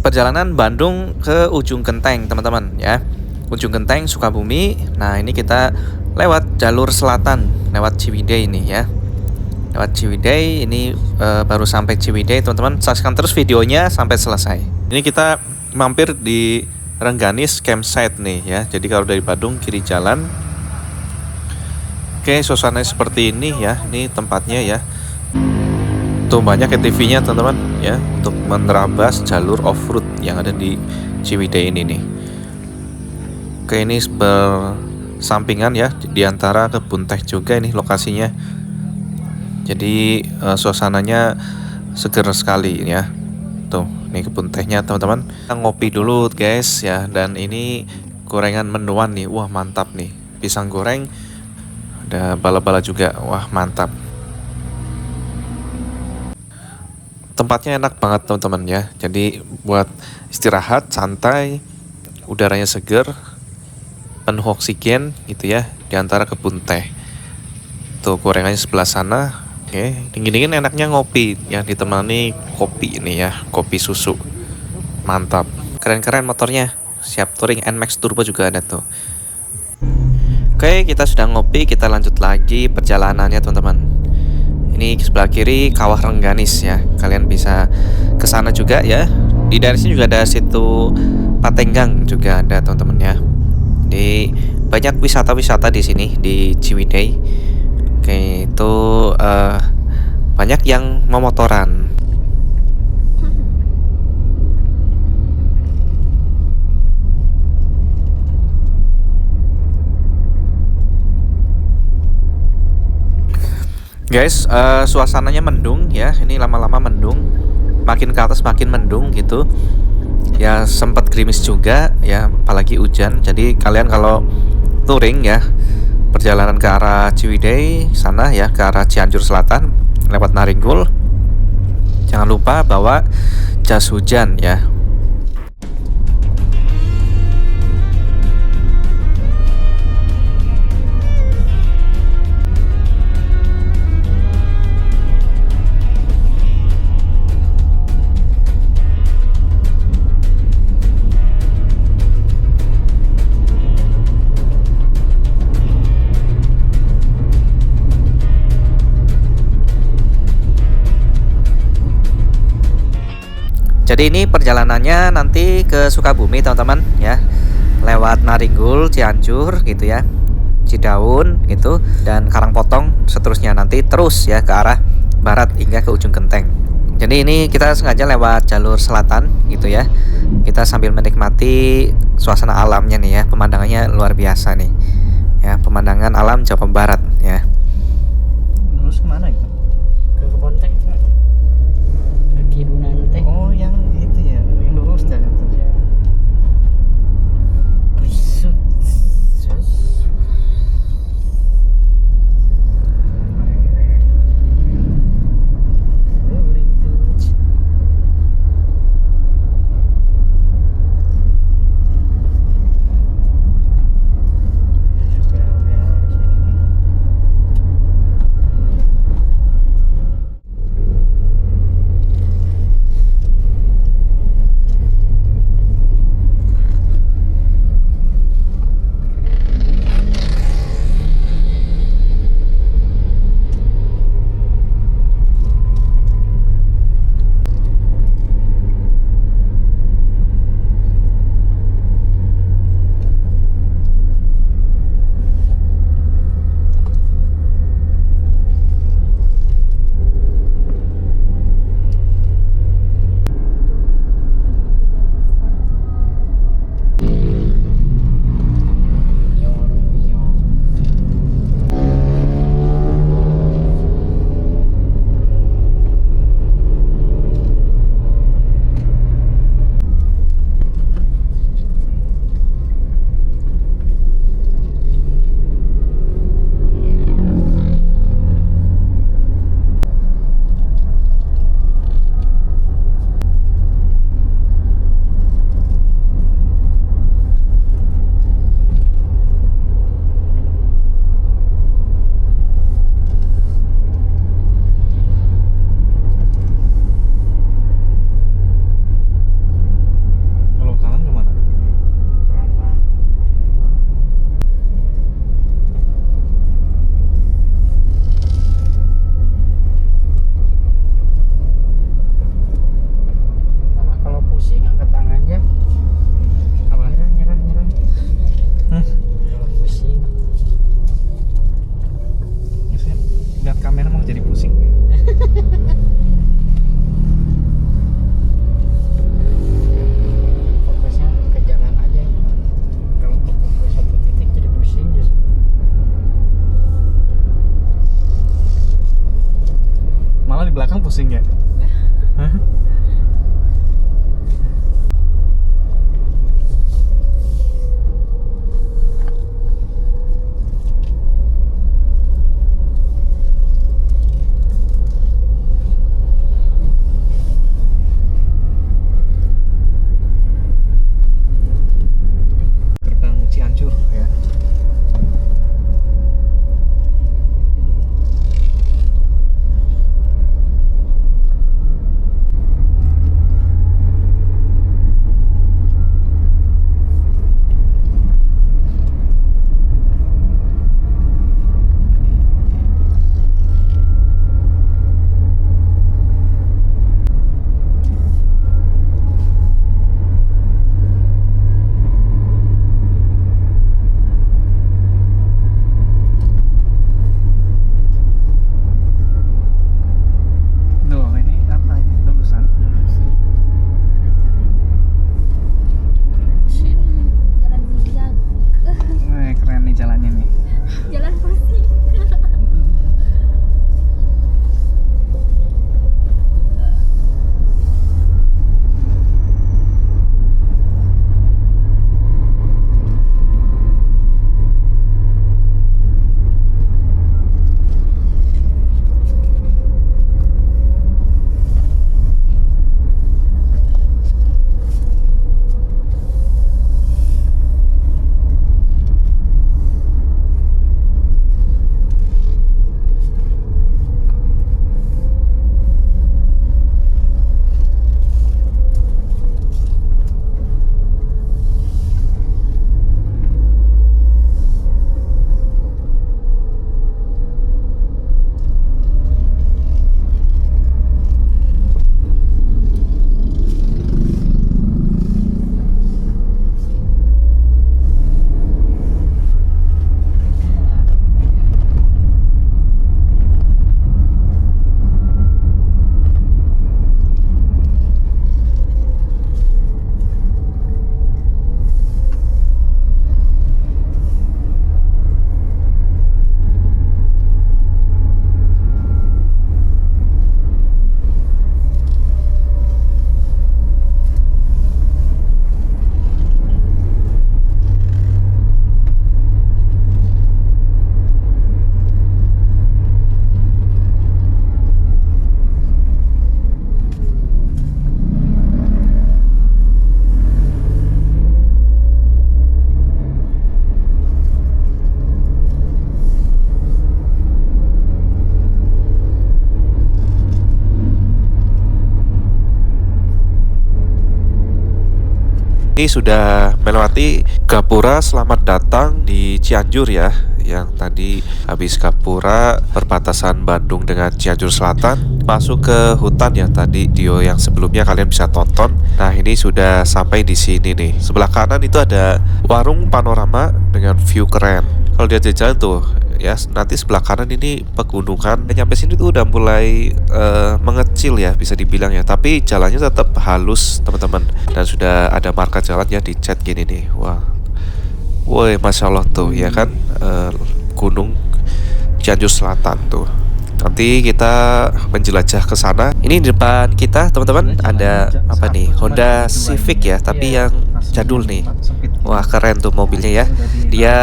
perjalanan Bandung ke Ujung Genteng teman-teman ya. Ujung Genteng Sukabumi. Nah ini kita lewat jalur selatan, lewat Ciwidey ini ya. Lewat Ciwidey ini baru sampai Ciwidey teman-teman. Saksikan terus videonya sampai selesai. Ini kita mampir di Rengganis Campsite nih ya. Jadi kalau dari Bandung kiri jalan. Oke, suasananya seperti ini ya. Ini tempatnya ya. Tuh banyak ATV-nya teman-teman ya, untuk menerabas jalur off-road yang ada di Ciwidey ini nih. Oke, ini bersampingan ya, di antara kebun teh juga ini lokasinya. Jadi suasananya seger sekali ya. Tuh, ini kebun tehnya teman-teman. Kita ngopi dulu guys ya, dan ini gorengan mendoan nih. Wah, mantap nih. Pisang goreng, ada bala-bala juga. Wah, mantap. Tempatnya enak banget teman-teman ya. Jadi buat istirahat santai, udaranya seger, penuh oksigen gitu ya, di antara kebun teh. Tuh gorengannya sebelah sana. Oke, dingin-dingin enaknya ngopi ya, ditemani kopi ini ya, kopi susu. Mantap. Keren-keren motornya. Siap touring, NMAX Turbo juga ada tuh. Oke, kita sudah ngopi, kita lanjut lagi perjalanannya teman-teman. Ini sebelah kiri Kawah Rengganis ya. Kalian bisa ke sana juga ya. Di daerah sini juga ada situ Patenggang juga ada teman-teman ya. Jadi banyak wisata-wisata di sini di Ciwidey. Oke, itu banyak yang memotoran. Guys, suasananya mendung ya. Ini lama-lama mendung, makin ke atas makin mendung gitu. Ya sempat gerimis juga ya, apalagi hujan. Jadi kalian kalau touring ya, perjalanan ke arah Ciwidey sana ya, ke arah Cianjur Selatan lewat Naringgul, jangan lupa bawa jas hujan ya. Jadi ini perjalanannya nanti ke Sukabumi teman-teman ya, lewat Naringgul, Cianjur gitu ya, Cidaun gitu, dan Karangpotong seterusnya nanti terus ya ke arah barat hingga ke Ujung Genteng. Jadi ini kita sengaja lewat jalur selatan gitu ya. Kita sambil menikmati suasana alamnya nih ya, pemandangannya luar biasa nih. Ya, pemandangan alam Jawa Barat ya. Terus kemana itu? Ke kebun teh, perkebunan teh. Oh, yang itu ya, yang lurus jalan tuh. pusing ya. Hah? Gerbang Cianjur ya. Duh, ini apa ini lulusan? Jalan zigzag. Keren nih jalannya nih. Jalan pasti. Ini sudah melewati Gapura Selamat Datang di Cianjur ya. Yang tadi habis Gapura perbatasan Bandung dengan Cianjur Selatan, masuk ke hutan ya tadi video yang sebelumnya kalian bisa tonton. Nah, ini sudah sampai di sini nih. Sebelah kanan itu ada warung panorama dengan view keren. Kalau dia jalan tuh ya, nanti sebelah kanan ini pegunungan. Dan nyampe sini tuh udah mulai mengecil ya, bisa dibilang ya, tapi jalannya tetap halus teman-teman, dan sudah ada marka jalan ya di cat gini nih. Wah, woi, masya Allah tuh ya kan, gunung Cianjur Selatan tuh. Nanti kita menjelajah ke sana. Ini di depan kita teman-teman ada apa nih, Honda Civic ya, tapi yang jadul nih. Wah, keren tuh mobilnya ya. Dia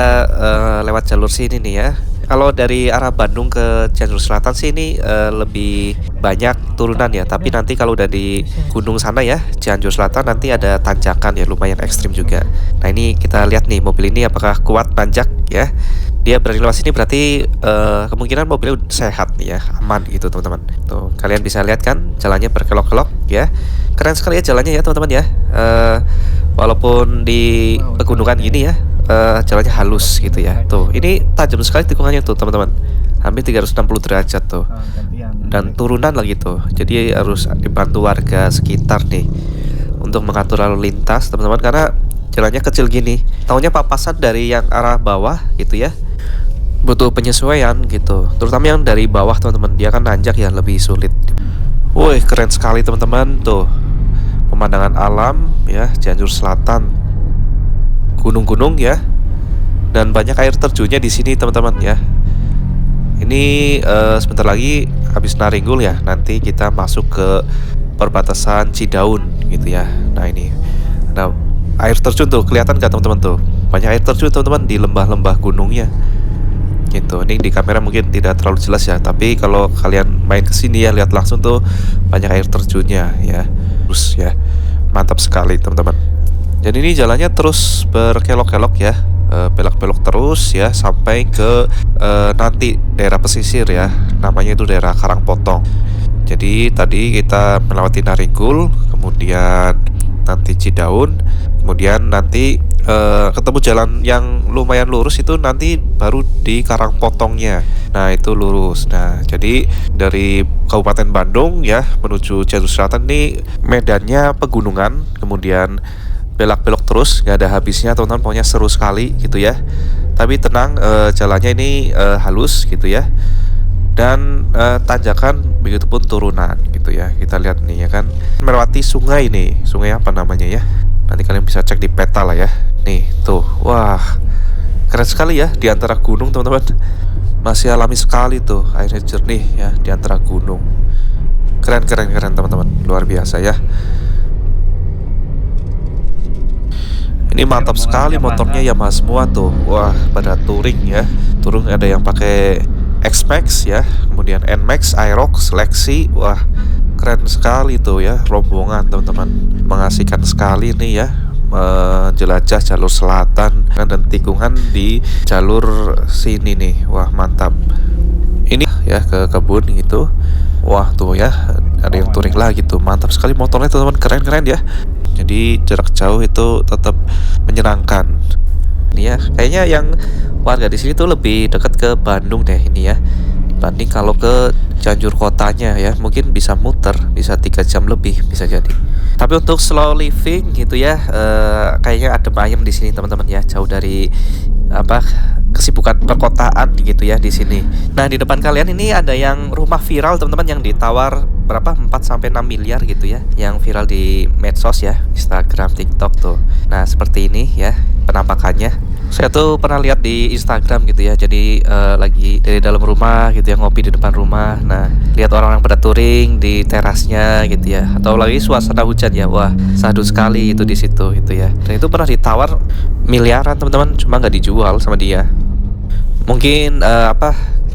lewat jalur sini nih ya. Kalau dari arah Bandung ke Cianjur Selatan sih ini lebih banyak turunan ya. Tapi nanti kalau udah di gunung sana ya, Cianjur Selatan, nanti ada tanjakan ya, lumayan ekstrim juga. Nah, ini kita lihat nih mobil ini apakah kuat nanjak ya. Dia berani lewat sini berarti kemungkinan mobilnya sehat nih ya, aman gitu teman-teman. Tuh, kalian bisa lihat kan jalannya berkelok-kelok ya. Keren sekali ya jalannya ya teman-teman ya. Walaupun di pegunungan gini ya, jalannya halus gitu ya. Tuh, ini tajam sekali tikungannya tuh teman-teman. Hampir 360 derajat tuh. Dan turunan lagi tuh. Jadi harus dibantu warga sekitar nih untuk mengatur lalu lintas teman-teman, karena jalannya kecil gini. Taunya papasan dari yang arah bawah gitu ya. Butuh penyesuaian gitu. Terutama yang dari bawah teman-teman, dia kan nanjak ya, lebih sulit. Woi, keren sekali teman-teman tuh. Pemandangan alam ya, Cianjur Selatan. Gunung-gunung ya. Dan banyak air terjunnya di sini teman-teman ya. Ini sebentar lagi habis Naringgul ya, nanti kita masuk ke perbatasan Cidaun gitu ya. Nah ini ada air terjun tuh, kelihatan gak teman-teman tuh? Banyak air terjun teman-teman di lembah-lembah gunungnya. Gitu. Ini di kamera mungkin tidak terlalu jelas ya, tapi kalau kalian main kesini ya lihat langsung tuh banyak air terjunnya ya. Terus ya, mantap sekali teman-teman. Dan ini jalannya terus berkelok-kelok ya, belok-belok terus ya sampai ke nanti daerah pesisir ya, namanya itu daerah Karangpotong. Jadi tadi kita melewati Naringgul, kemudian nanti Cidaun, kemudian nanti ketemu jalan yang lumayan lurus itu nanti baru di Karangpotongnya. Nah itu lurus. Nah jadi dari Kabupaten Bandung ya menuju Cianjur Selatan ini medannya pegunungan, kemudian belok-belok terus nggak ada habisnya teman-teman, pokoknya seru sekali gitu ya. Tapi tenang, jalannya ini halus gitu ya, dan tanjakan begitupun turunan gitu ya. Kita lihat nih ya kan, melewati sungai nih, sungai apa namanya ya, nanti kalian bisa cek di peta lah ya. Nih tuh, wah keren sekali ya, di antara gunung teman-teman, masih alami sekali tuh, airnya jernih ya di antara gunung. Keren teman-teman, luar biasa ya. Ini mantap sekali, motornya Yamaha semua tuh. Wah, pada touring ya. Touring ada yang pakai X-Max ya, kemudian N-Max, Aerox, Lexi. Wah, keren sekali tuh ya, rombongan teman-teman. Mengasihkan sekali nih ya, menjelajah jalur selatan dan tikungan di jalur sini nih. Wah, mantap. Ini ya ke kebun gitu. Wah, tuh ya, ada yang touring lagi tuh. Mantap sekali motornya teman-teman, keren ya. Jadi jarak jauh itu tetap menyenangkan. Ini ya, kayaknya yang warga di sini tuh lebih dekat ke Bandung deh ini ya, dibanding kalau ke Cianjur kotanya ya. Mungkin bisa muter, bisa 3 jam lebih bisa jadi. Tapi untuk slow living gitu ya, kayaknya adem ayem di sini teman-teman ya, jauh dari kesibukan perkotaan gitu ya di sini. Nah, di depan kalian ini ada yang rumah viral teman-teman, yang ditawar berapa 4-6 miliar gitu ya, yang viral di medsos ya, Instagram, TikTok tuh. Nah, seperti ini ya penampakannya. Saya tuh pernah lihat di Instagram gitu ya, jadi lagi dari dalam rumah gitu ya, ngopi di depan rumah. Nah, lihat orang-orang pada touring di terasnya gitu ya, atau lagi suasana hujan ya. Wah, sahdu sekali itu di situ gitu ya. Dan itu pernah ditawar miliaran teman-teman, cuma nggak dijual sama dia. Mungkin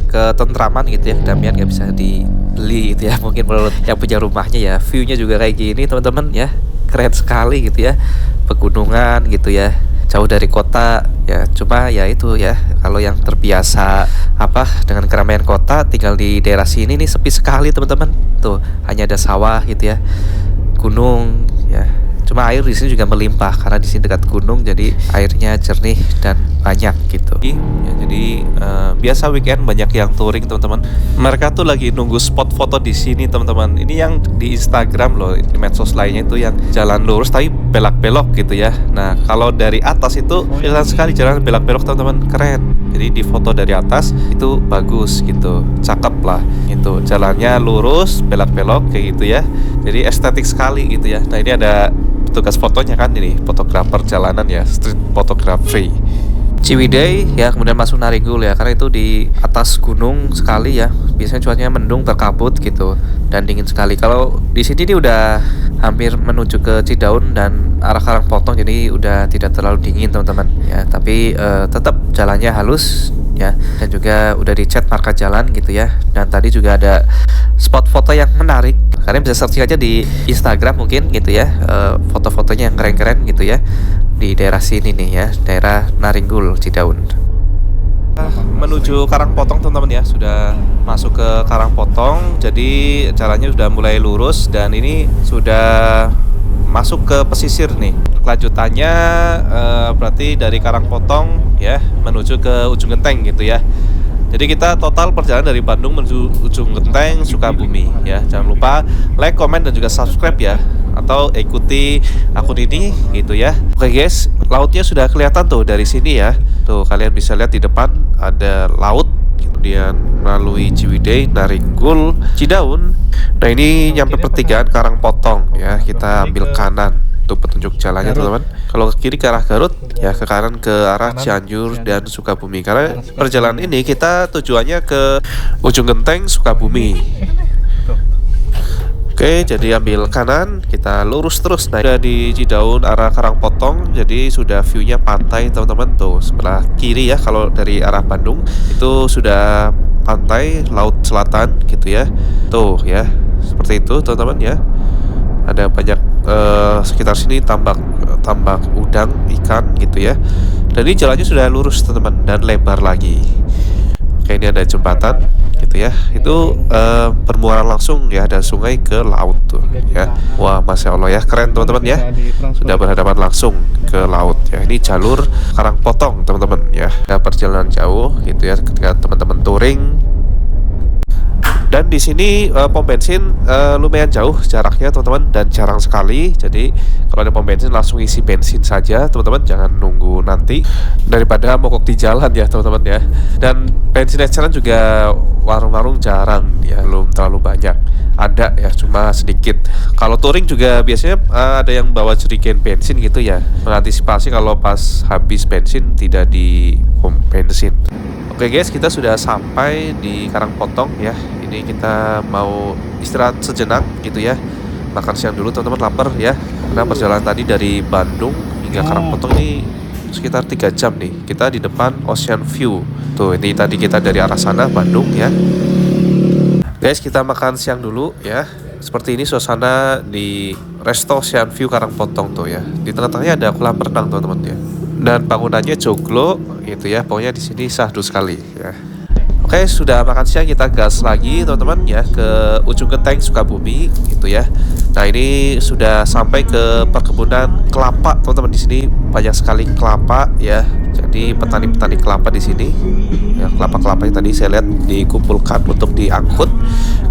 ketentraman gitu ya, kedamaian nggak bisa dibeli gitu ya. Mungkin menurut yang punya rumahnya ya, view-nya juga kayak gini teman-teman ya, keren sekali gitu ya, pegunungan gitu ya, jauh dari kota ya. Cuma ya itu ya, kalau yang terbiasa dengan keramaian kota, tinggal di daerah sini nih sepi sekali teman-teman. Tuh hanya ada sawah gitu ya, gunung ya. Cuma air di sini juga melimpah karena di sini dekat gunung, jadi airnya jernih dan banyak gitu. Ya, jadi biasa weekend banyak yang touring teman-teman. Mereka tuh lagi nunggu spot foto di sini teman-teman. Ini yang di Instagram loh, di medsos lainnya itu yang jalan lurus tapi belok-belok gitu ya. Nah, kalau dari atas itu kelihatan sekali jalan belok-belok teman-teman, keren. Jadi di foto dari atas itu bagus gitu, cakep lah. Itu jalannya lurus, belok-belok kayak gitu ya. Jadi estetik sekali gitu ya. Nah, ini ada petugas fotonya kan, ini fotografer jalanan ya, street photography. Ciwidey ya, kemudian masuk Naringgul ya, karena itu di atas gunung sekali ya. Biasanya cuacanya mendung, berkabut gitu, dan dingin sekali. Kalau di sini ini udah hampir menuju ke Cidaun dan arah Karangpotong, jadi udah tidak terlalu dingin teman-teman ya. Tapi tetap jalannya halus ya, dan juga udah dicat marka jalan gitu ya. Dan tadi juga ada spot foto yang menarik. Kalian bisa searching aja di Instagram mungkin gitu ya, foto-fotonya yang keren-keren gitu ya, di daerah sini nih ya, daerah Naringgul, Cidaun. Menuju Karangpotong teman-teman ya, sudah masuk ke Karangpotong. Jadi jalannya sudah mulai lurus dan ini sudah masuk ke pesisir nih. Kelanjutannya berarti dari Karangpotong ya menuju ke Ujung Genteng gitu ya. Jadi kita total perjalanan dari Bandung menuju Ujung Genteng, Sukabumi ya. Jangan lupa like, comment, dan juga subscribe ya, atau ikuti akun ini gitu ya. Oke guys, lautnya sudah kelihatan tuh dari sini ya. Tuh kalian bisa lihat di depan ada laut. Kemudian melalui Ciwidey, Naringgul, Cidaun. Nah ini nyampe pertigaan Karangpotong ya. Kita ambil kanan untuk petunjuk jalannya teman-teman. Kalau ke kiri ke arah Garut, ya ke kanan ke arah Kanan, Cianjur dan Sukabumi. Karena Kanan, Sukabumi. perjalanan ini kita tujuannya ke Ujung Genteng, Sukabumi. Tuh. Oke, jadi ambil kanan, kita lurus terus. Nah, udah di Cidaun arah Karangpotong, jadi sudah view-nya pantai teman-teman tuh. Sebelah kiri ya, kalau dari arah Bandung itu sudah pantai Laut Selatan gitu ya. Tuh ya, seperti itu teman-teman ya. Ada banyak sekitar sini tambak udang, ikan gitu ya. Dan ini jalannya sudah lurus teman-teman dan lebar lagi. Oke, ini ada jembatan gitu ya. Itu bermuara langsung ya, ada sungai ke laut tuh ya. Wah, masya Allah ya, keren teman-teman ya. Sudah berhadapan langsung ke laut ya. Ini jalur Karangpotong teman-teman ya. Ada perjalanan jauh gitu ya ketika teman-teman touring. Dan di sini pom bensin lumayan jauh jaraknya teman-teman dan jarang sekali. Jadi kalau ada pom bensin langsung isi bensin saja teman-teman, jangan nunggu nanti daripada mogok di jalan ya teman-teman ya. Dan bensin eceran juga warung-warung jarang ya, belum terlalu banyak. Ada ya, cuma sedikit. Kalau touring juga biasanya ada yang bawa jerigen bensin gitu ya, mengantisipasi kalau pas habis bensin tidak di pom bensin. Oke guys, kita sudah sampai di Karangpotong ya. Ini kita mau istirahat sejenak gitu ya. Makan siang dulu teman-teman, lapar ya. Karena perjalanan tadi dari Bandung hingga Karangpotong ini sekitar 3 jam nih. Kita di depan Ocean View. Tuh, ini tadi kita dari arah sana Bandung ya. Guys, kita makan siang dulu ya. Seperti ini suasana di Resto Ocean View Karangpotong tuh ya. Di tengah-tengahnya ada kolam renang teman-teman ya. Dan bangunannya joglo gitu ya. Pokoknya di sini syahdu sekali ya. Oke, sudah makan siang, kita gas lagi teman-teman ya ke Ujung Genteng Sukabumi gitu ya. Nah, ini sudah sampai ke perkebunan kelapa teman-teman. Di sini banyak sekali kelapa ya. Jadi petani-petani kelapa di sini. Ya, kelapa-kelapanya tadi saya lihat dikumpulkan untuk diangkut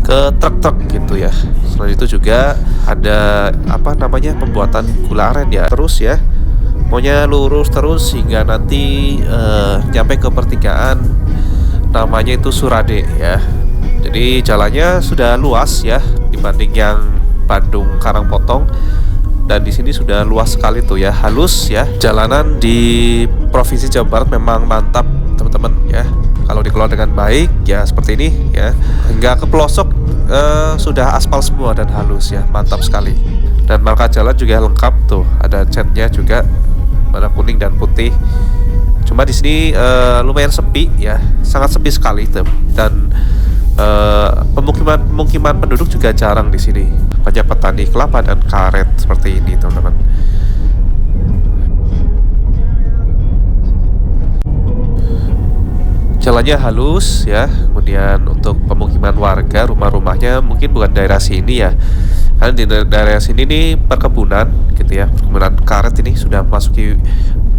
ke truk-truk gitu ya. Selain itu juga ada apa namanya, pembuatan gula aren ya. Terus ya, pokoknya lurus terus hingga nanti nyampe ke pertigaan, namanya itu Surade ya. Jadi jalannya sudah luas ya dibanding yang Bandung Karangpotong. Dan di sini sudah luas sekali tuh ya, halus ya. Jalanan di Provinsi Jawa Barat memang mantap teman-teman ya. Kalau dikelola dengan baik ya seperti ini ya, hingga ke pelosok sudah aspal semua dan halus ya, mantap sekali. Dan marka jalan juga lengkap tuh, ada catnya juga, warna kuning dan putih. Cuma di sini lumayan sepi ya, sangat sepi sekali dan pemukiman penduduk juga jarang di sini. Banyak petani kelapa dan karet seperti ini teman-teman. Jalannya halus ya. Kemudian untuk pemukiman warga, rumah-rumahnya mungkin bukan daerah sini ya. Karena di daerah sini nih perkebunan gitu ya, perkebunan karet. Ini sudah masuki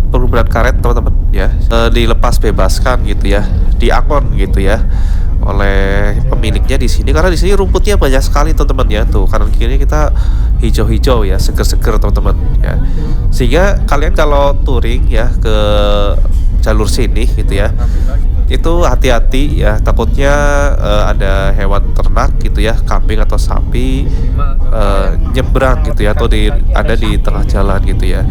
perkebunan karet teman-teman ya, dilepas bebaskan gitu ya, diangon gitu ya oleh pemiliknya di sini. Karena di sini rumputnya banyak sekali teman-teman ya, tuh kanan kiri kita hijau-hijau ya, seger-seger teman-teman ya. Sehingga kalian kalau touring ya ke jalur sini gitu ya, itu hati-hati ya, takutnya ada hewan ternak gitu ya, kambing atau sapi nyebrang gitu ya, atau ada di tengah jalan gitu ya.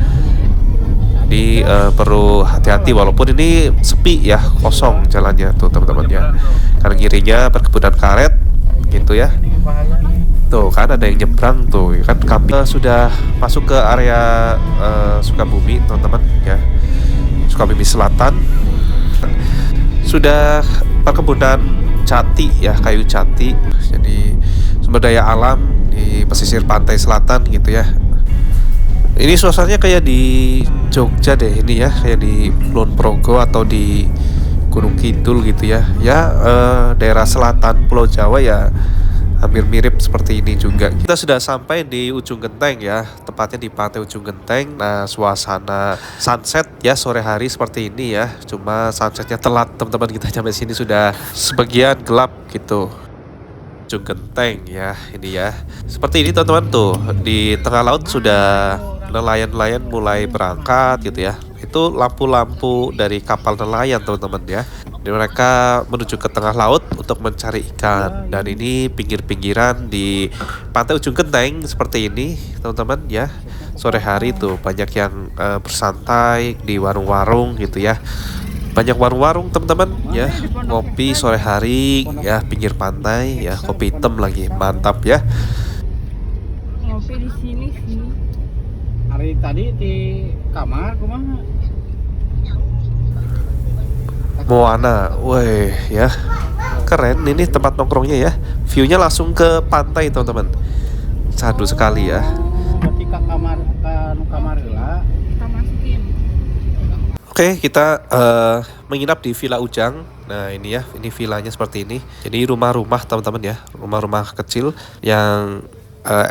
Jadi perlu hati-hati, walaupun ini sepi ya, kosong jalannya tuh teman-teman ya. Karena kirinya perkebunan karet gitu ya. Tuh kan ada yang nyebrang tuh kan, kambing. Sudah masuk ke area Sukabumi teman-teman ya, Sukabumi Selatan. Sudah perkebunan jati ya, kayu jati. Jadi sumber daya alam di pesisir pantai selatan gitu ya. Ini suasananya kayak di Jogja deh ini ya, kayak di Kulon Progo atau di Gunung Kidul gitu ya. Ya daerah selatan Pulau Jawa ya hampir mirip seperti ini juga. Kita sudah sampai di Ujung Genteng ya, tepatnya di Pantai Ujung Genteng. Nah, suasana sunset ya sore hari seperti ini ya. Cuma sunsetnya telat teman-teman, kita sampai sini sudah sebagian gelap gitu. Ujung Genteng ya, ini ya. Seperti ini teman-teman tuh, di tengah laut sudah nelayan-nelayan mulai berangkat gitu ya. Itu lampu-lampu dari kapal nelayan teman-teman ya. Dan mereka menuju ke tengah laut untuk mencari ikan. Dan ini pinggir-pinggiran di Pantai Ujung Genteng seperti ini teman-teman ya. sore hari tuh banyak yang bersantai di warung-warung gitu ya. Banyak warung-warung teman-teman ya, ngopi sore hari ya, pinggir pantai ya, kopi hitam lagi, mantap ya. Ngopi di sini sih. Hari tadi di kamar kumaha? Moana, woi ya, keren ini tempat nongkrongnya ya. Viewnya langsung ke pantai teman-teman. Sadu sekali ya. Berarti ke kamar lah. Kita masukin. Oke, kita menginap di Villa Ujang. Nah ini ya, ini villanya seperti ini. Jadi rumah-rumah teman-teman ya, rumah-rumah kecil yang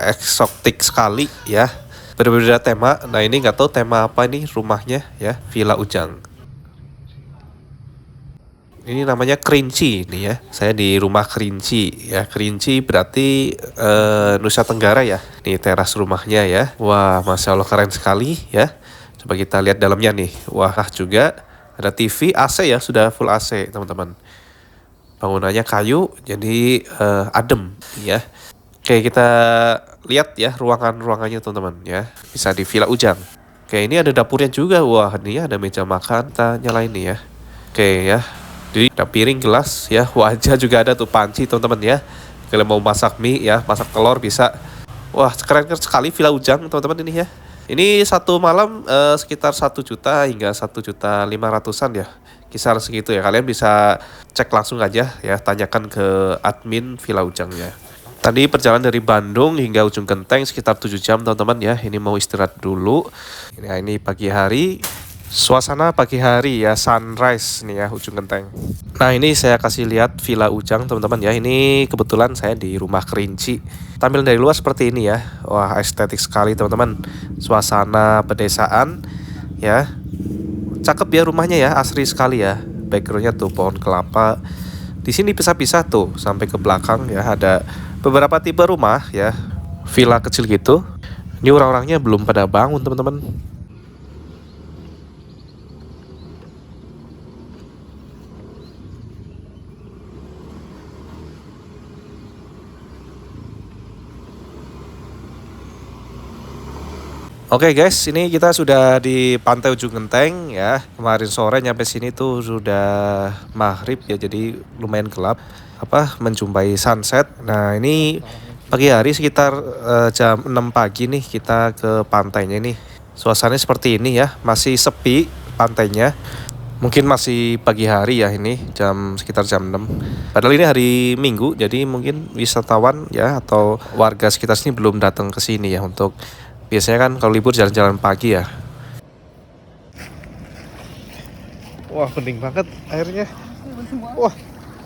eksotik sekali ya. Berbeda tema. Nah ini nggak tahu tema apa ini rumahnya ya, Villa Ujang. Ini namanya Kerinci nih ya. Saya di rumah Kerinci ya. Kerinci berarti Nusa Tenggara ya. Nih teras rumahnya ya. Wah, masya Allah keren sekali ya. Coba kita lihat dalamnya nih. Wah, juga ada TV, AC ya, sudah full AC teman-teman. Bangunannya kayu, jadi adem ya. Oke, kita lihat ya ruangannya teman-teman ya. Bisa di Villa Ujang. Oke, ini ada dapurnya juga. Wah, ini ada meja makan. Kita nyalain nih ya. Oke ya. Jadi ada piring, gelas ya, wajah juga ada tuh, panci teman-teman ya. Kalau mau masak mie ya, masak telur bisa. Wah, keren sekali Villa Ujang teman-teman ini ya. Ini satu malam sekitar 1 juta hingga 1.500.000-an ya. Kisar segitu ya. Kalian bisa cek langsung aja ya, tanyakan ke admin Villa Ujang ya. Tadi perjalanan dari Bandung hingga Ujung Genteng sekitar 7 jam teman-teman ya. Ini mau istirahat dulu. Ini pagi hari. Suasana pagi hari ya, sunrise nih ya, Ujung Genteng. Nah ini saya kasih lihat Villa Ujang teman-teman ya. Ini kebetulan saya di rumah Kerinci. Tampilan dari luar seperti ini ya. Wah, estetik sekali teman-teman. Suasana pedesaan ya. Cakep ya rumahnya ya, asri sekali ya. Backgroundnya tuh pohon kelapa. Di sini pisah-pisah tuh sampai ke belakang ya. Ada beberapa tipe rumah ya, villa kecil gitu. Ini orang-orangnya belum pada bangun teman-teman. Oke guys, ini kita sudah di Pantai Ujung Genteng ya. Kemarin sore nyampe sini tuh sudah maghrib ya, jadi lumayan gelap. Menjumpai sunset. Nah ini pagi hari sekitar jam 6 pagi nih kita ke pantainya nih. Suasananya seperti ini ya, masih sepi pantainya. Mungkin masih pagi hari ya ini, sekitar jam 6. Padahal ini hari Minggu, jadi mungkin wisatawan ya atau warga sekitar sini belum datang ke sini ya untuk. Biasanya kan kalau libur jalan-jalan pagi ya. Wah, bening banget airnya. Wah,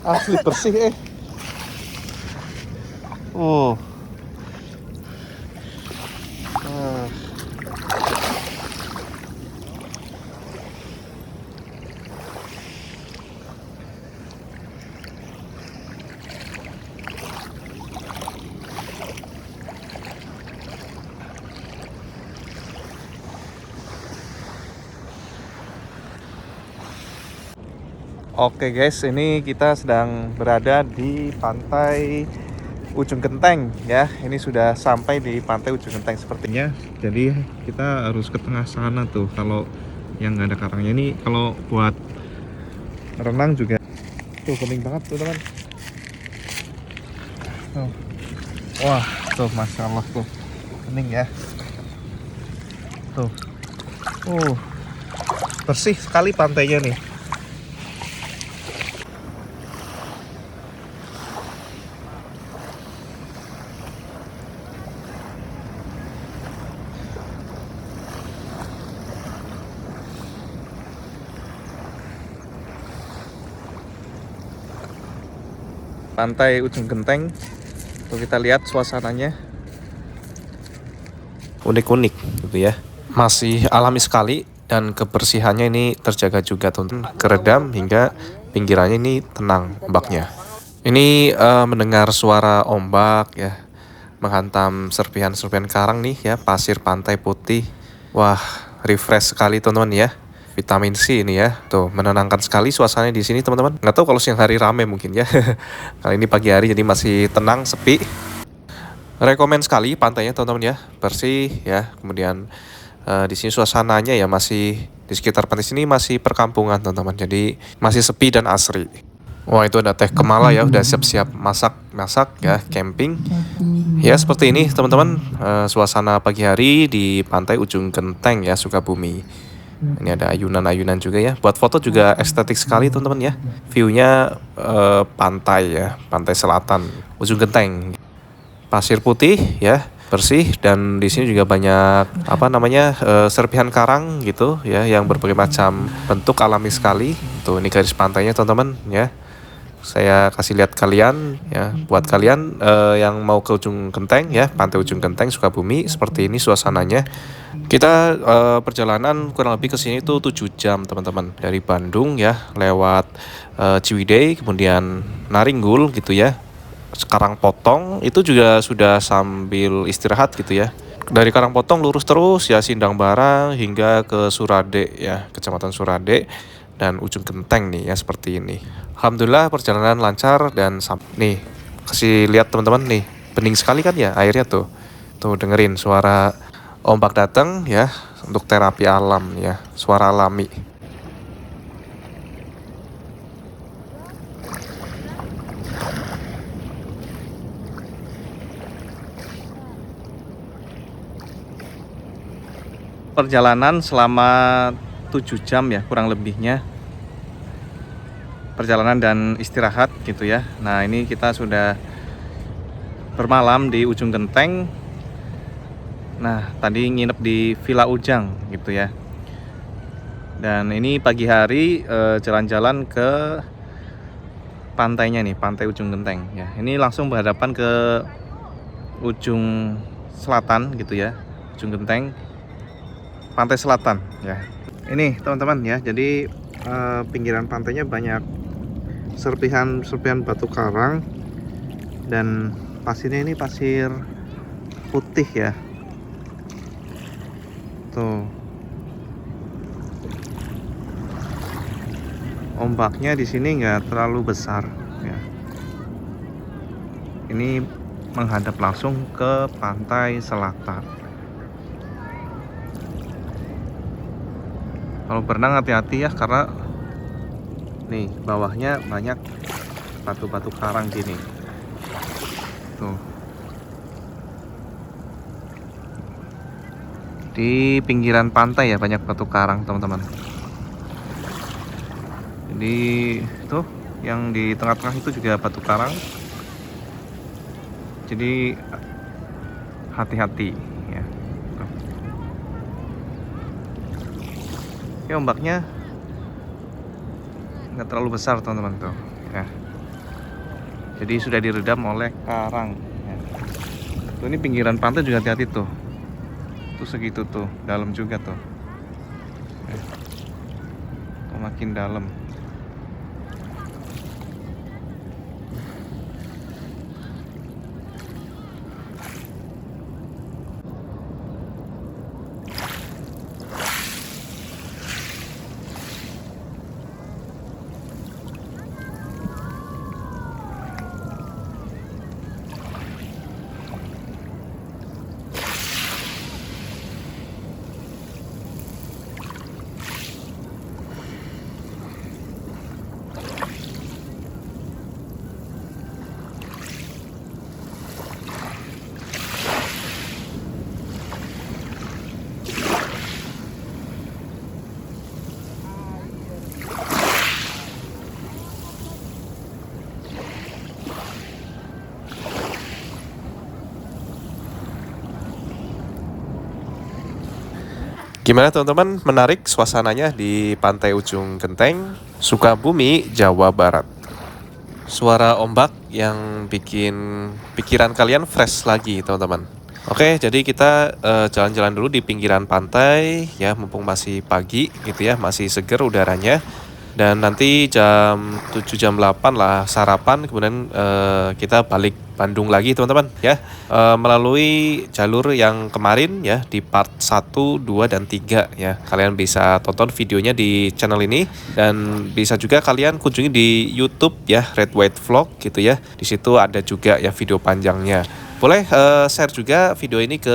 asli bersih Oke guys, ini kita sedang berada di Pantai Ujung Genteng ya. Ini sudah sampai di Pantai Ujung Genteng sepertinya. Jadi kita harus ke tengah sana tuh. Kalau yang nggak ada karangnya ini, kalau buat renang juga. Tuh bening banget tuh teman. Wah, tuh masya Allah tuh bening ya. Tuh, bersih sekali pantainya nih. Pantai Ujung Genteng. Tuh kita lihat suasananya unik-unik gitu ya. Masih alami sekali dan kebersihannya ini terjaga juga teman-teman. Keredam hingga pinggirannya ini tenang ombaknya. Ini mendengar suara ombak ya, menghantam serpihan-serpihan karang nih ya, pasir pantai putih. Wah, refresh sekali teman-teman ya. Vitamin C ini ya, tuh menenangkan sekali suasananya di sini teman-teman. Nggak tahu kalau siang hari rame mungkin ya. Kali ini pagi hari jadi masih tenang, sepi. Rekomen sekali pantainya teman-teman ya, bersih ya. Kemudian di sini suasananya ya masih di sekitar pantai sini masih perkampungan teman-teman. Jadi masih sepi dan asri. Wah, itu ada teh kemala ya, udah siap-siap masak ya, camping. Ya seperti ini teman-teman, suasana pagi hari di pantai Ujung Genteng ya, Sukabumi. Ini ada ayunan-ayunan juga ya. Buat foto juga estetik sekali teman-teman ya. View-nya pantai ya, pantai selatan Ujung Genteng. Pasir putih ya, bersih, dan di sini juga banyak serpihan karang gitu ya yang berbagai macam bentuk, alami sekali. Tuh ini garis pantainya teman-teman ya. Saya kasih lihat kalian ya, buat kalian yang mau ke Ujung Genteng ya, Pantai Ujung Genteng Sukabumi, seperti ini suasananya. Kita perjalanan kurang lebih ke sini itu 7 jam teman-teman, dari Bandung ya, lewat Ciwidey, kemudian Naringgul gitu ya. Karangpotong itu juga sudah sambil istirahat gitu ya. Dari Karangpotong lurus terus ya, Sindang Barang hingga ke Surade ya, Kecamatan Surade dan Ujung Genteng nih ya, seperti ini. Alhamdulillah perjalanan lancar dan nih kasih lihat teman-teman nih, bening sekali kan ya airnya tuh. Tuh dengerin suara ombak datang ya, untuk terapi alam ya, suara alami. Perjalanan selama 7 jam ya kurang lebihnya, perjalanan dan istirahat gitu ya. Nah ini kita sudah bermalam di Ujung Genteng. Nah tadi nginep di Villa Ujang gitu ya. Dan ini pagi hari jalan-jalan ke pantainya nih, Pantai Ujung Genteng ya. Ini langsung berhadapan ke ujung selatan gitu ya, Ujung Genteng pantai selatan ya. Ini teman-teman ya, jadi pinggiran pantainya banyak serpihan batu karang, dan pasirnya ini pasir putih ya. Tuh, ombaknya di sini nggak terlalu besar ya. Ini menghadap langsung ke pantai selatan. Kalau berenang hati-hati ya, karena nih bawahnya banyak batu-batu karang gini. Tuh. Di pinggiran pantai ya banyak batu karang teman-teman. Jadi tuh yang di tengah-tengah itu juga batu karang. Jadi hati-hati ya. Ini ombaknya nggak terlalu besar teman-teman tuh ya. Jadi sudah diredam oleh karang ya. Tuh ini pinggiran pantai juga hati-hati tuh. Tuh segitu tuh, dalam juga tuh ya. Tuh makin dalam. Gimana teman-teman, menarik suasananya di Pantai Ujung Genteng, Sukabumi, Jawa Barat. Suara ombak yang bikin pikiran kalian fresh lagi teman-teman. Oke, jadi kita jalan-jalan dulu di pinggiran pantai ya, mumpung masih pagi gitu ya, masih seger udaranya. Dan nanti jam 7 jam 8 lah sarapan, kemudian kita balik Bandung lagi teman-teman ya, melalui jalur yang kemarin ya, di part 1, 2, dan 3 ya. Kalian bisa tonton videonya di channel ini, dan bisa juga kalian kunjungi di YouTube ya, Red White Vlog gitu ya. Di situ ada juga ya video panjangnya. Boleh share juga video ini ke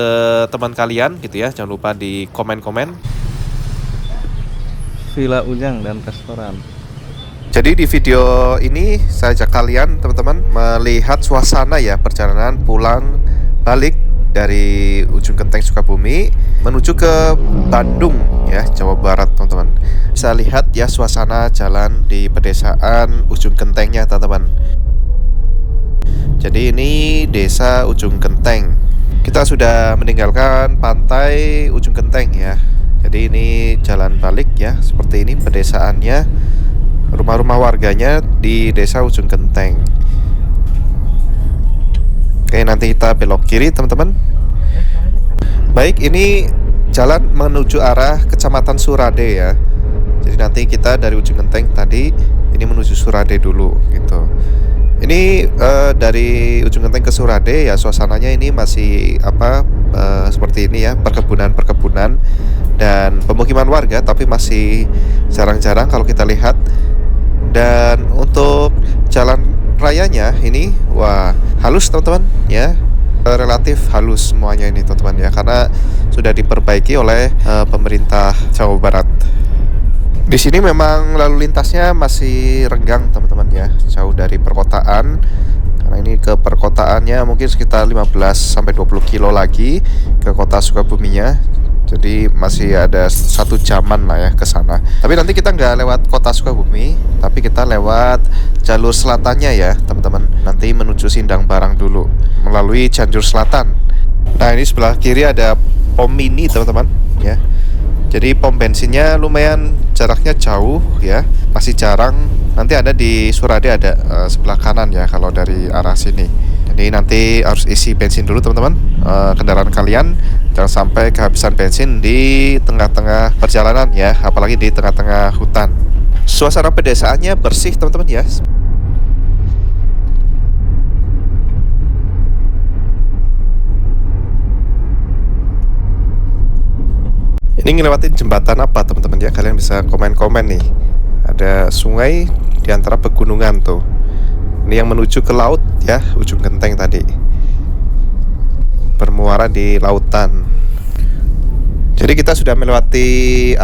teman kalian gitu ya. Jangan lupa di komen-komen. Villa Ujang dan restoran. Jadi di video ini saya ajak kalian teman-teman melihat suasana ya perjalanan pulang balik dari ujung genteng Sukabumi menuju ke Bandung ya, Jawa Barat teman-teman. Bisa lihat ya suasana jalan di pedesaan ujung gentengnya teman-teman. Jadi ini desa Ujung Genteng. Kita sudah meninggalkan pantai Ujung Genteng ya. Jadi ini jalan balik ya, seperti ini pedesaannya. Rumah-rumah warganya di desa Ujung Genteng. Oke, nanti kita belok kiri teman-teman. Baik, ini jalan menuju arah Kecamatan Surade ya. Jadi nanti kita dari Ujung Genteng tadi ini menuju Surade dulu gitu. Ini dari Ujung Genteng ke Surade ya, suasananya ini masih seperti ini ya, perkebunan dan pemukiman warga, tapi masih jarang-jarang kalau kita lihat. Dan untuk jalan rayanya ini wah halus teman-teman ya, relatif halus semuanya ini teman-teman ya, karena sudah diperbaiki oleh pemerintah Jawa Barat. Di sini memang lalu lintasnya masih renggang teman-teman ya, jauh dari perkotaan. Karena ini ke perkotaannya mungkin sekitar 15-20 kilo lagi ke kota Sukabuminya. Jadi masih ada 1 jaman lah ya ke sana. Tapi nanti kita nggak lewat kota Sukabumi, tapi kita lewat jalur selatannya ya teman-teman. Nanti menuju Sindang Barang dulu melalui Cianjur Selatan. Nah ini sebelah kiri ada pom mini teman-teman ya. Jadi pom bensinnya lumayan jaraknya jauh ya, masih jarang. Nanti ada di Surade, ada sebelah kanan ya kalau dari arah sini. Jadi nanti harus isi bensin dulu teman-teman, kendaraan kalian. Jangan sampai kehabisan bensin di tengah-tengah perjalanan ya, apalagi di tengah-tengah hutan. Suasana pedesaannya bersih teman-teman ya. Ini ngelewatin jembatan apa teman-teman ya, kalian bisa komen-komen nih. Ada sungai di antara pegunungan tuh. Ini yang menuju ke laut ya, Ujung Genteng tadi. Bermuara di lautan. Jadi kita sudah melewati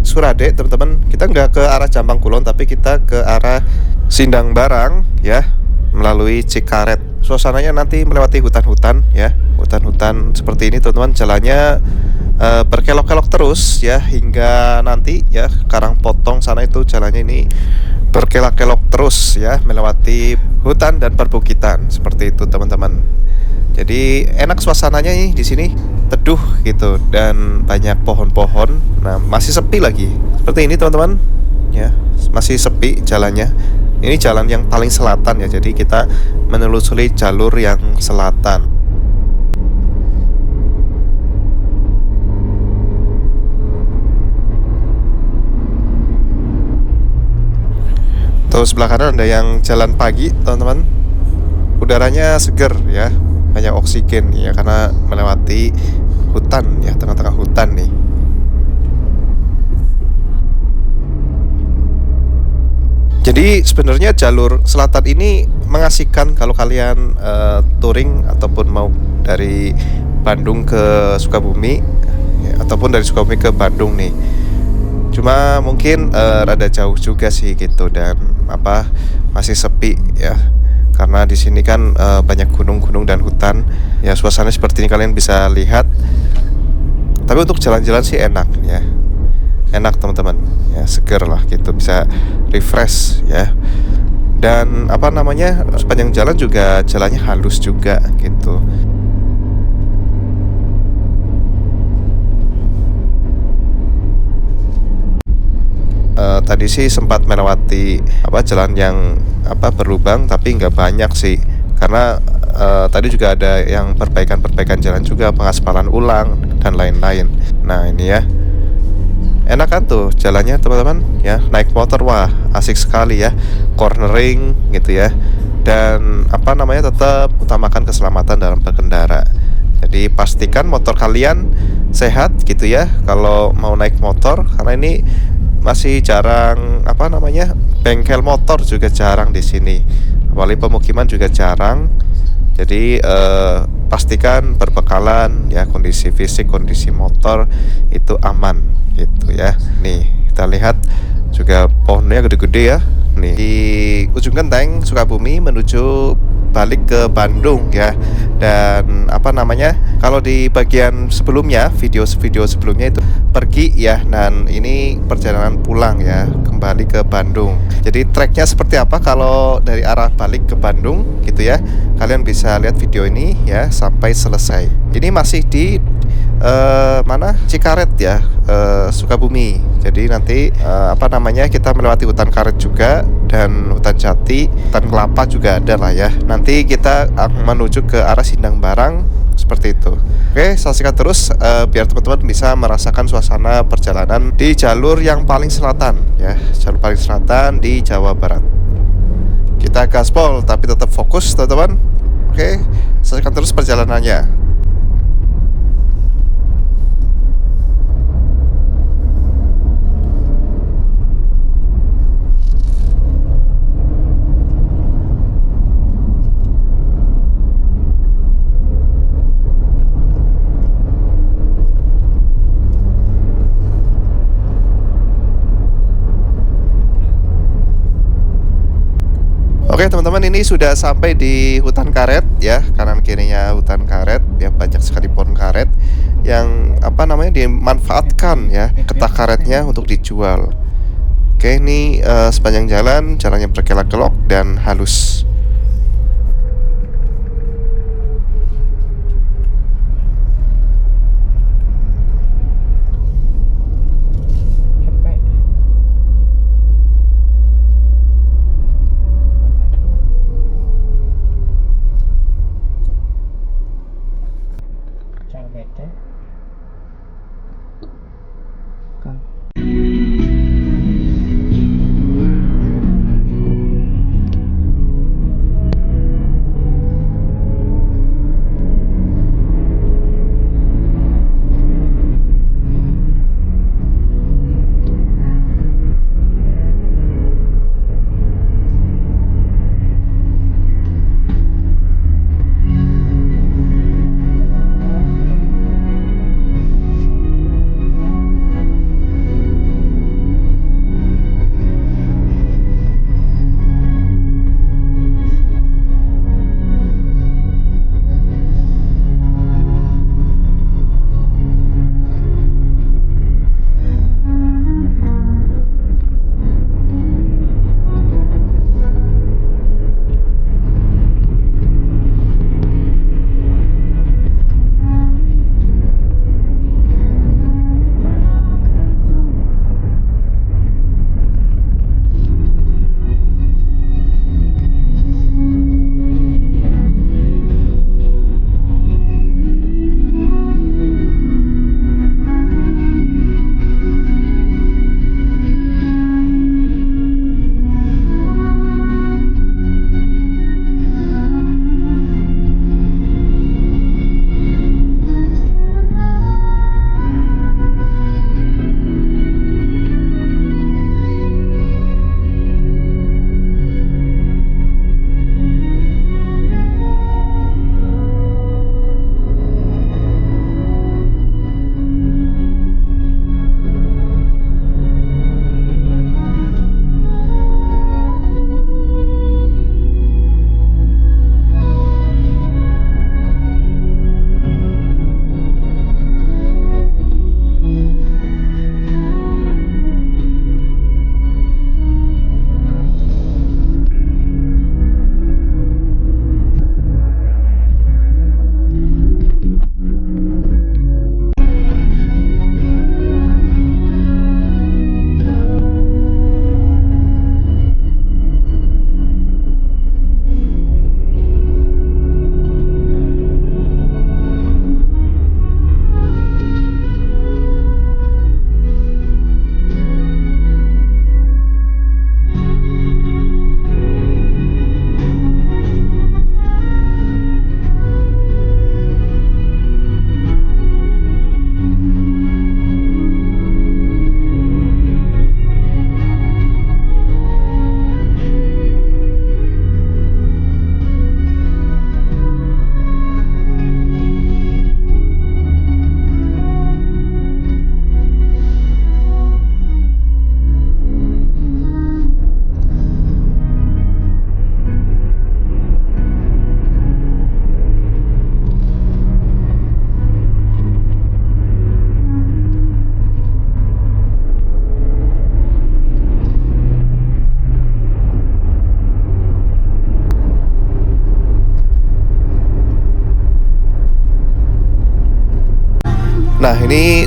Surade teman-teman. Kita nggak ke arah Jambang Kulon, tapi kita ke arah Sindang Barang ya, melalui Cikaret. Suasananya nanti melewati hutan-hutan ya, hutan-hutan seperti ini teman-teman. Jalannya berkelok-kelok terus ya, hingga nanti ya Karangpotong sana itu jalannya ini berkelok-kelok terus ya, melewati hutan dan perbukitan seperti itu teman-teman. Jadi enak suasananya nih di sini, teduh gitu dan banyak pohon-pohon. Nah masih sepi lagi seperti ini teman-teman ya, masih sepi jalannya. Ini jalan yang paling selatan ya, jadi kita menelusuri jalur yang selatan. Tuh sebelah kanan ada yang jalan pagi teman-teman. Udaranya seger ya, banyak oksigen ya, karena melewati hutan ya, tengah-tengah hutan nih. Jadi sebenarnya jalur selatan ini mengasihkan kalau kalian touring ataupun mau dari Bandung ke Sukabumi ya, ataupun dari Sukabumi ke Bandung nih. Cuma mungkin rada jauh juga sih gitu, dan masih sepi ya. Karena di sini kan banyak gunung-gunung dan hutan. Ya suasana seperti ini kalian bisa lihat. Tapi untuk jalan-jalan sih enak ya. Enak teman-teman. Ya seger lah gitu, bisa refresh ya. Dan sepanjang jalan juga jalannya halus juga gitu. Tadi sih sempat melewati jalan yang berlubang, tapi nggak banyak sih, karena tadi juga ada yang perbaikan jalan juga, pengaspalan ulang dan lain-lain. Nah ini ya, enak kan tuh jalannya teman-teman ya, naik motor wah asik sekali ya, cornering gitu ya, dan tetap utamakan keselamatan dalam berkendara. Jadi pastikan motor kalian sehat gitu ya kalau mau naik motor, karena ini masih jarang bengkel motor juga jarang di sini, apalagi pemukiman juga jarang. Jadi pastikan berbekalan ya, kondisi fisik, kondisi motor itu aman gitu ya. Nih kita lihat juga pohonnya gede-gede ya. Nih di ujung genteng Sukabumi menuju balik ke Bandung ya. Dan apa namanya, kalau di bagian sebelumnya, video-video sebelumnya itu pergi ya, dan ini perjalanan pulang ya, kembali ke Bandung. Jadi tracknya seperti apa kalau dari arah balik ke Bandung gitu ya, kalian bisa lihat video ini ya sampai selesai. Ini masih di mana, Cikaret ya, Sukabumi. Jadi nanti apa namanya, kita melewati hutan karet juga, dan hutan jati, hutan kelapa juga ada lah ya. Nanti kita menuju ke arah Sindang Barang seperti itu. Oke, saksikan terus biar teman-teman bisa merasakan suasana perjalanan di jalur yang paling selatan ya, jalur paling selatan di Jawa Barat. Kita gaspol tapi tetap fokus teman-teman. Oke, saksikan terus perjalanannya. Oke teman-teman, ini sudah sampai di hutan karet ya, kanan kirinya hutan karet ya, banyak sekali pohon karet yang apa namanya dimanfaatkan ya, getah karetnya untuk dijual. Oke, ini sepanjang jalannya berkelok-kelok dan halus.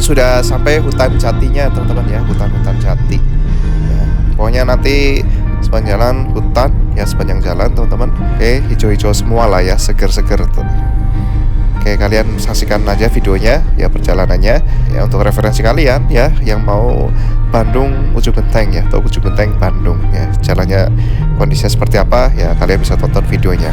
sudah sampai hutan jatinya teman-teman ya, hutan-hutan jati ya. Pokoknya nanti sepanjang jalan hutan ya, sepanjang jalan teman-teman. Oke, hijau-hijau semua lah ya, seger-seger tuh. Oke, kalian saksikan aja videonya ya, perjalanannya ya, untuk referensi kalian ya yang mau Bandung Ujung Genteng ya, atau Ujung Genteng Bandung ya, jalannya kondisinya seperti apa ya, kalian bisa tonton videonya.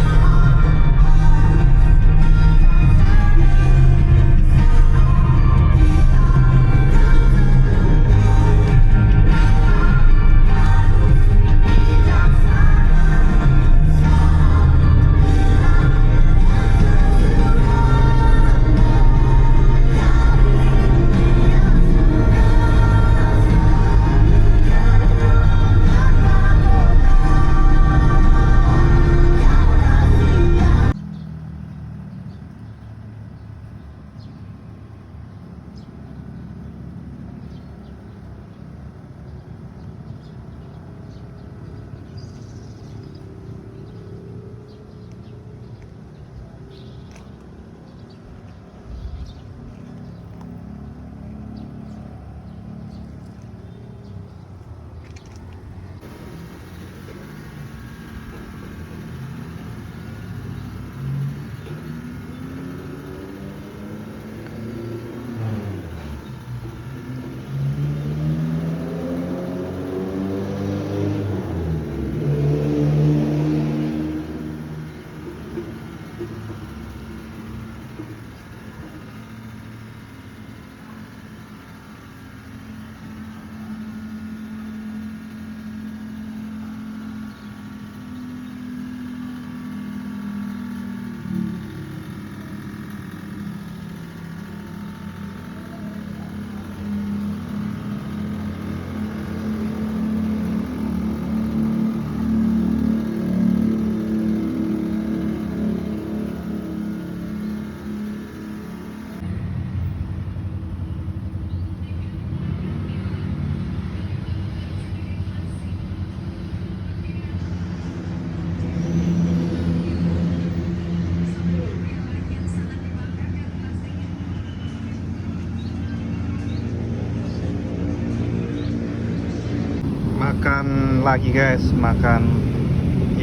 Makan lagi guys, makan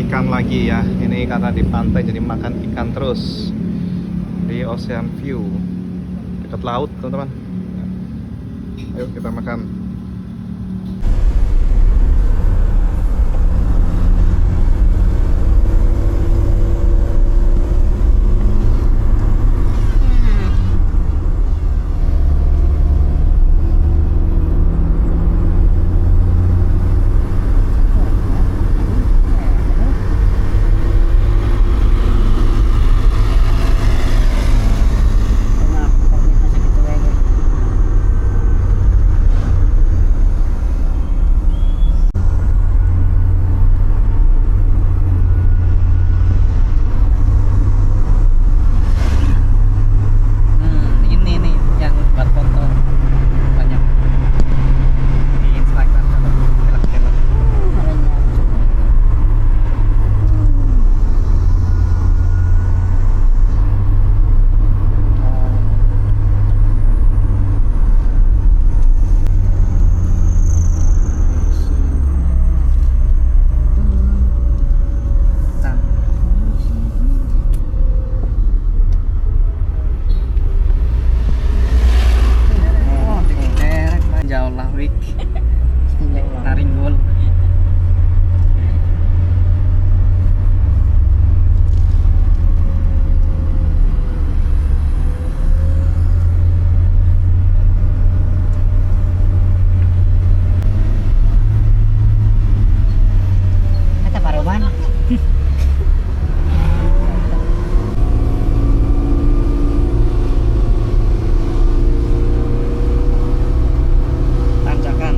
ikan lagi ya. Ini karena di pantai jadi makan ikan terus di Ocean View, dekat laut teman-teman. Ayo kita makan. Ini nih yang buat foto banyak di Instagram atau film-film. Oh, derek jauh lah wik. Naringgul. Kata Paroban. Tanjakan.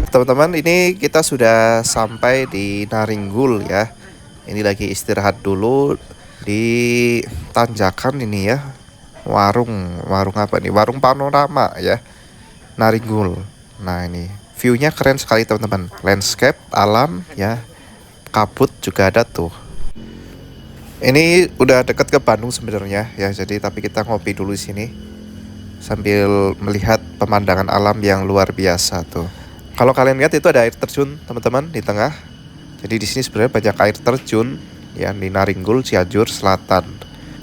teman-teman, ini kita sudah sampai di Naringgul ya. Ini lagi istirahat dulu di tanjakan ini ya. Warung apa nih? Warung panorama ya, Naringgul. Nah ini view-nya keren sekali teman-teman. Landscape, alam ya. Kabut juga ada tuh. Ini udah deket ke Bandung sebenarnya ya. Jadi tapi kita ngopi dulu di sini sambil melihat pemandangan alam yang luar biasa tuh. Kalau kalian lihat itu ada air terjun teman-teman di tengah. Jadi di sini sebenarnya banyak air terjun ya di Naringgul, Cianjur Selatan.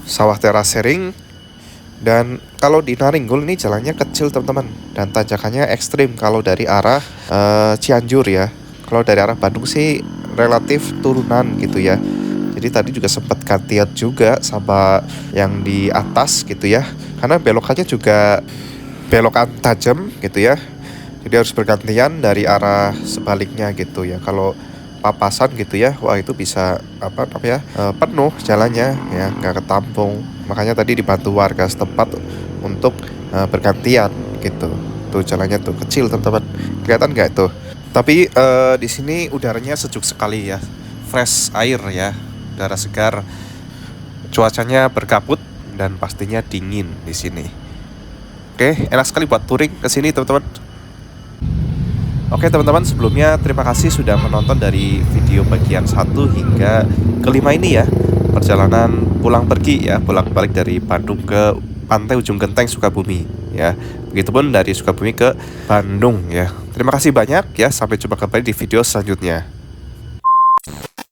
Sawah terasering. Dan kalau di Naringgul ini jalannya kecil teman-teman dan tanjakannya ekstrim kalau dari arah Cianjur ya. Kalau dari arah Bandung sih relatif turunan gitu ya. Jadi tadi juga sempat gantian juga sama yang di atas gitu ya. Karena belokannya juga belokan tajam gitu ya. Jadi harus bergantian dari arah sebaliknya gitu ya. Kalau papasan gitu ya, wah itu bisa penuh jalannya ya, nggak ketampung. Makanya tadi dibantu warga setempat untuk bergantian gitu. Tuh jalannya tuh kecil teman-teman, kelihatan nggak tuh? Tapi di sini udaranya sejuk sekali ya, fresh air ya, udara segar. Cuacanya berkabut dan pastinya dingin di sini. Oke, enak sekali buat touring ke sini teman-teman. Oke teman-teman, sebelumnya terima kasih sudah menonton dari video bagian 1 hingga kelima ini ya. Perjalanan pulang pergi ya, pulang balik dari Bandung ke Pantai Ujung Genteng Sukabumi ya. Begitupun dari Sukabumi ke Bandung ya. Terima kasih banyak ya, sampai jumpa kembali di video selanjutnya.